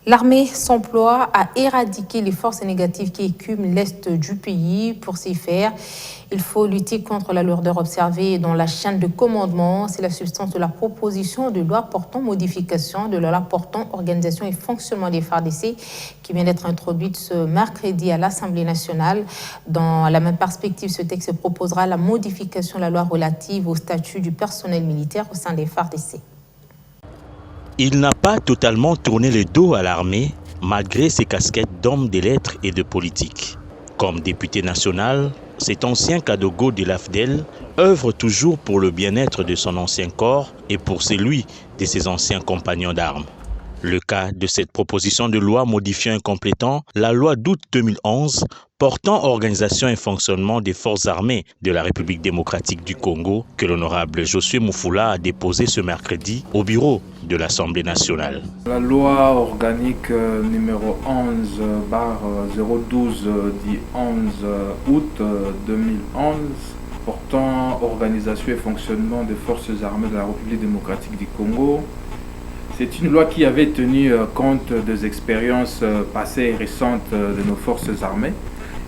L'armée s'emploie à éradiquer les forces négatives qui écument l'Est du pays. Pour s'y faire, il faut lutter contre la lourdeur observée dans la chaîne de commandement. C'est la substance de la proposition de loi portant modification de la loi portant organisation et fonctionnement des FARDC qui vient d'être introduite ce mercredi à l'Assemblée nationale. Dans la même perspective, ce texte proposera la modification de la loi relative au statut du personnel militaire au sein des FARDC. Il n'a pas totalement tourné le dos à l'armée, malgré ses casquettes d'homme des lettres et de politique. Comme député national, cet ancien Kadogo de l'AFDEL œuvre toujours pour le bien-être de son ancien corps et pour celui de ses anciens compagnons d'armes. Le cas de cette proposition de loi modifiant et complétant la loi d'août 2011 portant organisation et fonctionnement des forces armées de la République démocratique du Congo que l'honorable Josué Moufoula a déposé ce mercredi au bureau de l'Assemblée nationale. La loi organique numéro 11/012 du 11 août 2011 portant organisation et fonctionnement des forces armées de la République démocratique du Congo. C'est une loi qui avait tenu compte des expériences passées et récentes de nos forces armées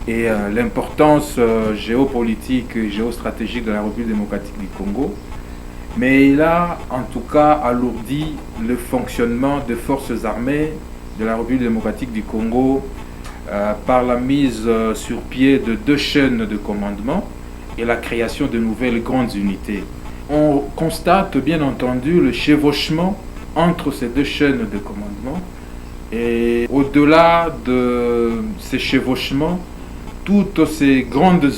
et l'importance géopolitique et géostratégique de la République démocratique du Congo. Mais il a en tout cas alourdi le fonctionnement des forces armées de la République démocratique du Congo par la mise sur pied de 2 chaînes de commandement et la création de nouvelles grandes unités. On constate bien entendu le chevauchement entre ces 2 chaînes de commandement et au-delà de ces chevauchements, toutes ces grandes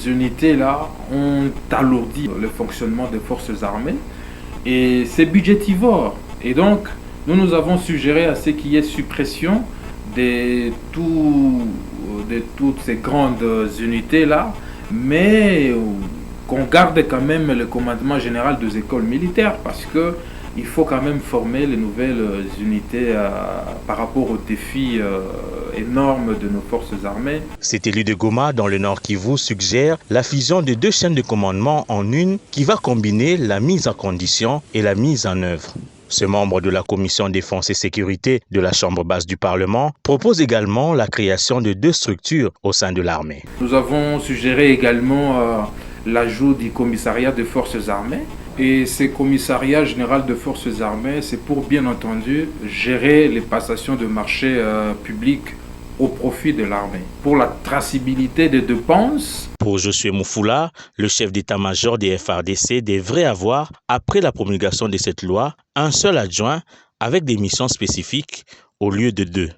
unités-là ont alourdi le fonctionnement des forces armées et c'est budgétivore. Et donc, nous avons suggéré à ce qu'il y ait suppression de toutes ces grandes unités-là, mais qu'on garde quand même le commandement général des écoles militaires parce qu'il faut quand même former les nouvelles unités par rapport aux défis énormes de nos forces armées. Cet élu de Goma dans le Nord Kivu suggère la fusion de 2 chaînes de commandement en une qui va combiner la mise en condition et la mise en œuvre. Ce membre de la Commission Défense et Sécurité de la Chambre basse du Parlement propose également la création de 2 structures au sein de l'armée. Nous avons suggéré également l'ajout du commissariat des forces armées. Et ce commissariat général de forces armées, c'est pour bien entendu gérer les passations de marchés publics au profit de l'armée. Pour la traçabilité des dépenses. Pour Josué Moufoula, le chef d'état-major des FARDC devrait avoir, après la promulgation de cette loi, un seul adjoint avec des missions spécifiques au lieu de 2.